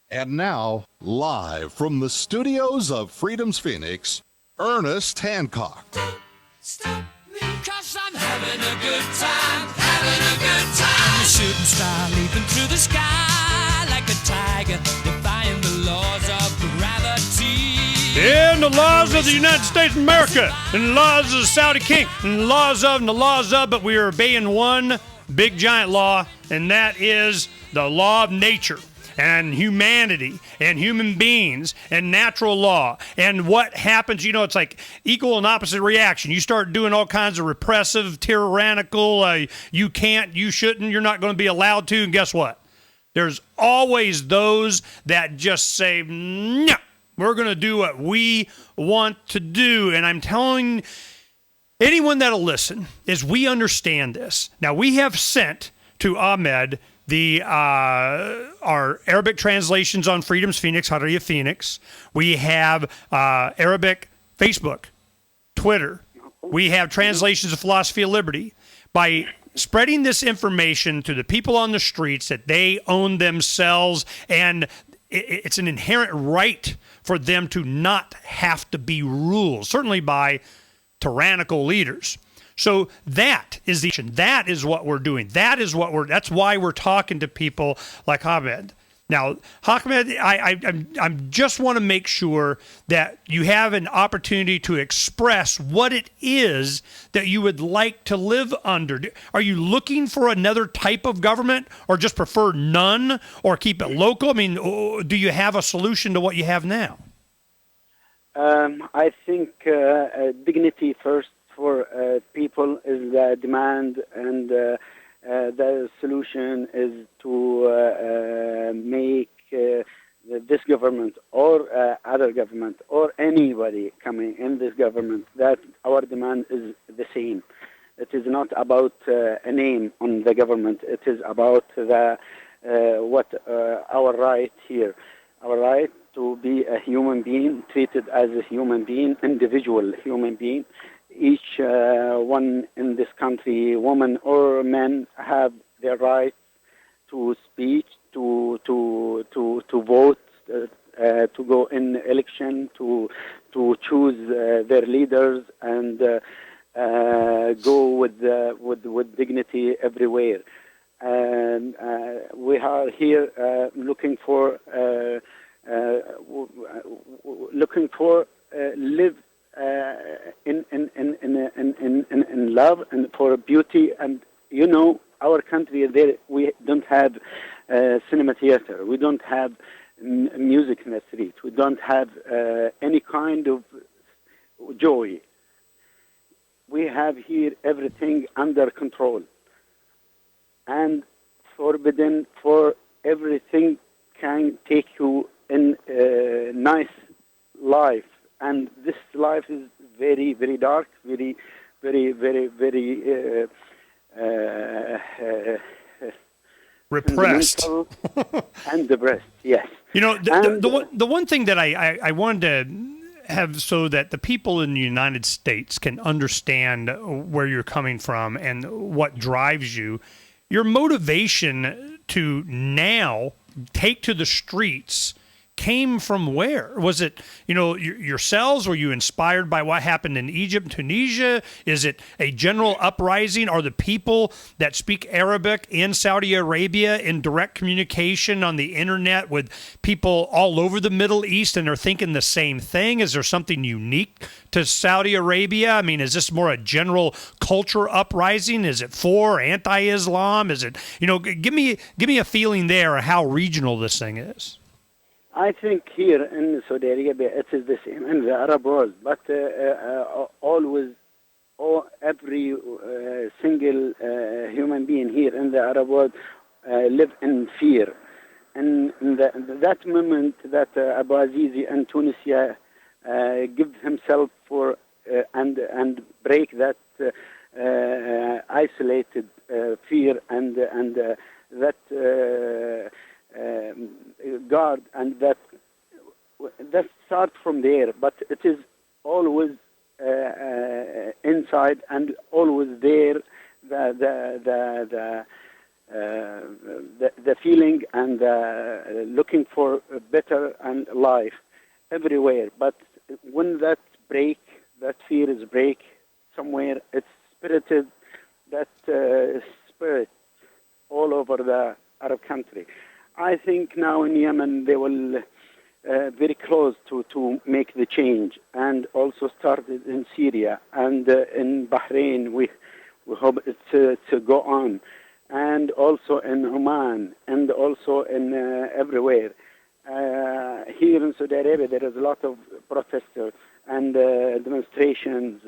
And now, live from the studios of Freedom's Phoenix, Ernest Hancock. Stop me, 'cause I'm having a good time, having a good time. A shooting star leaping through the sky like a tiger, defying the laws of gravity. And the laws of the United States of America, and the laws of the Saudi king, and the laws of, but we are obeying one big giant law, and that is the law of nature. And humanity and human beings and natural law and what happens, it's like equal and opposite reaction. You start doing all kinds of repressive, tyrannical, you can't, you shouldn't, you're not going to be allowed to. And guess what? There's always those that just say, no, we're going to do what we want to do. And I'm telling anyone that'll listen is we understand this. Now, we have sent to Ahmed our Arabic translations on Freedom's Phoenix, Haraya Phoenix. We have Arabic Facebook, Twitter. We have translations of Philosophy of Liberty. By spreading this information to the people on the streets that they own themselves, and it's an inherent right for them to not have to be ruled, certainly by tyrannical leaders. So that is what we're doing. That's why we're talking to people like Ahmed. Now, Ahmed, I just want to make sure that you have an opportunity to express what it is that you would like to live under. Are you looking for another type of government, or just prefer none, or keep it local? I mean, do you have a solution to what you have now? I think dignity first for people is the demand, and the solution is to make this government or other government or anybody coming in this government, that our demand is the same. It is not about a name on the government. It is about our right here, our right to be a human being, treated as a human being, individual human being. Each one in this country, woman or man, have their right to speech, to vote, to go in election, to choose their leaders, and go with dignity everywhere. And we are here looking for live in love and for beauty. And our country, there we don't have cinema theater, we don't have music in the street, we don't have any kind of joy. We have here everything under control and forbidden for everything can take you in a nice life. And this life is very, very dark, very, very, very, very repressed and depressed. Yes. The one thing that I wanted to have so that the people in the United States can understand where you're coming from and what drives you, your motivation to now take to the streets came from where? Was it, yourselves? Were you inspired by what happened in Egypt and Tunisia? Is it a general uprising? Are the people that speak Arabic in Saudi Arabia in direct communication on the internet with people all over the Middle East and are thinking the same thing? Is there something unique to Saudi Arabia? I mean, is this more a general culture uprising? Is it for anti-Islam? Is it, give me a feeling there of how regional this thing is. I think here in Saudi Arabia it is the same in the Arab world, but every single human being here in the Arab world live in fear. And that moment that Abu Azizi and Tunisia give himself for and break that isolated fear and that. Guard, and that starts from there, but it is always inside and always there. The the feeling and looking for a better and life everywhere. But when that fear is break somewhere, it's spirited, that spirit all over the Arab country. I think now in Yemen they will very close to make the change, and also started in Syria and in Bahrain. We hope it to go on, and also in Oman, and also in everywhere. Here in Saudi Arabia, there is a lot of protesters and demonstrations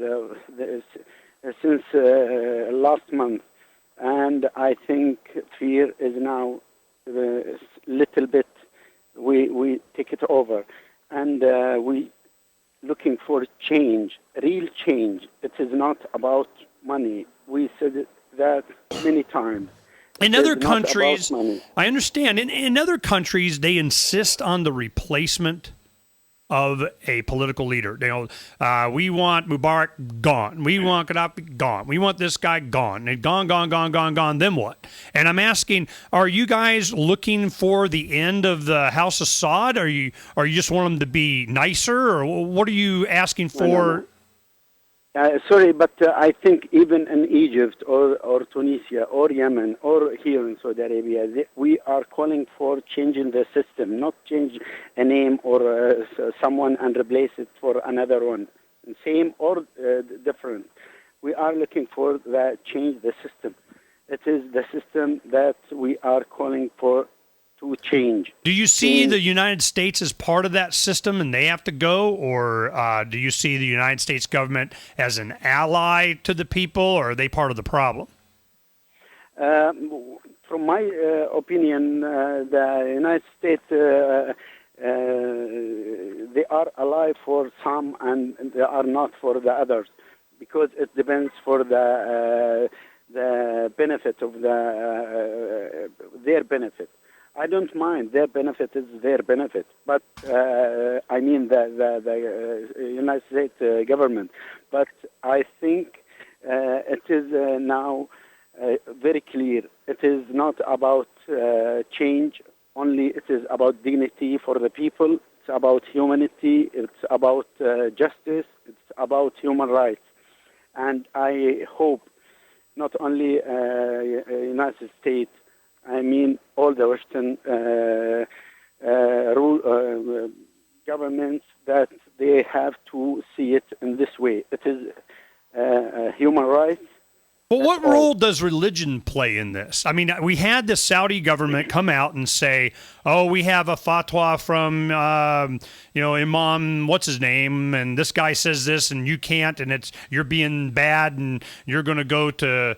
since last month, and I think fear is now little bit. We take it over, and we looking for change, real change. It is not about money. We said that many times. In other countries, I understand. In other countries, they insist on the replacement of a political leader. You know, we want Mubarak gone. We want Gaddafi gone. We want this guy gone. And gone. Then what? And I'm asking, are you guys looking for the end of the House of Saud? Are you just want them to be nicer, or what are you asking for? No. Sorry, but I think even in Egypt or Tunisia or Yemen or here in Saudi Arabia, we are calling for changing the system, not change a name or someone and replace it for another one, same or different. We are looking for the change the system. It is the system that we are calling for to change. Do you see the United States as part of that system and they have to go, or do you see the United States government as an ally to the people, or are they part of the problem? From my opinion, the United States, they are ally for some and they are not for the others, because it depends for the benefit of their benefit. I don't mind. Their benefit is their benefit. But I mean the United States government. But I think it is now very clear. It is not about change only. It is about dignity for the people. It's about humanity. It's about justice. It's about human rights. And I hope not only United States, I mean all the Western governments, that they have to see it in this way. It is human rights. Well, what role does religion play in this? I mean, we had the Saudi government come out and say, oh, we have a fatwa from, Imam, what's his name, and this guy says this, and you can't, and you're being bad, and you're going to go to,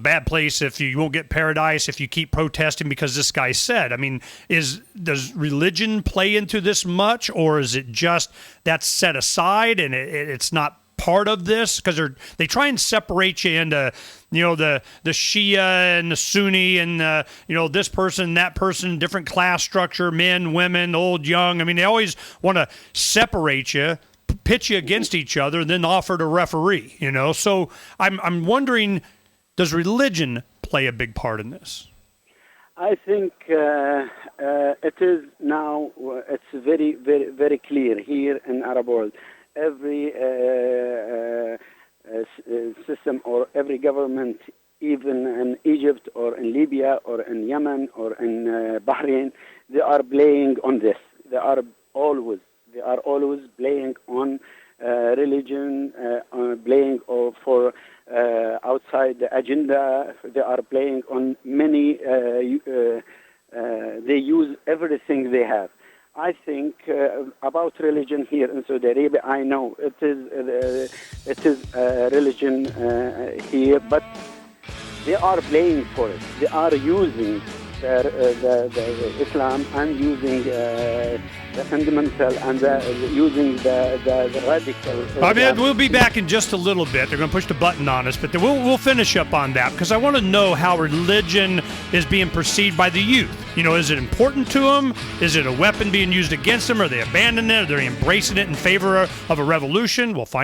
bad place if you won't get paradise if you keep protesting because this guy said. I mean, does religion play into this much, or is it just that's set aside and it's not part of this? Because they try and separate you into the Shia and the Sunni and this person, that person, different class structure, men, women, old, young. I mean, they always want to separate you, pit you against each other, and then offer to referee. So I'm wondering, does religion play a big part in this? I think it is now. It's very, very, very clear here in Arab world. Every system or every government, even in Egypt or in Libya or in Yemen or in Bahrain, they are playing on this. They are always playing on religion, playing for outside the agenda. They are playing on many. They use everything they have. I think about religion here in Saudi Arabia, I know it is religion here, but they are playing for it. They are using the Islam and using the fundamental and using the radical. I mean, we'll be back in just a little bit. They're going to push the button on us, but then we'll finish up on that, because I want to know how religion is being perceived by the youth. Is it important to them? Is it a weapon being used against them? Are they abandoning it? Are they embracing it in favor of a revolution? We'll find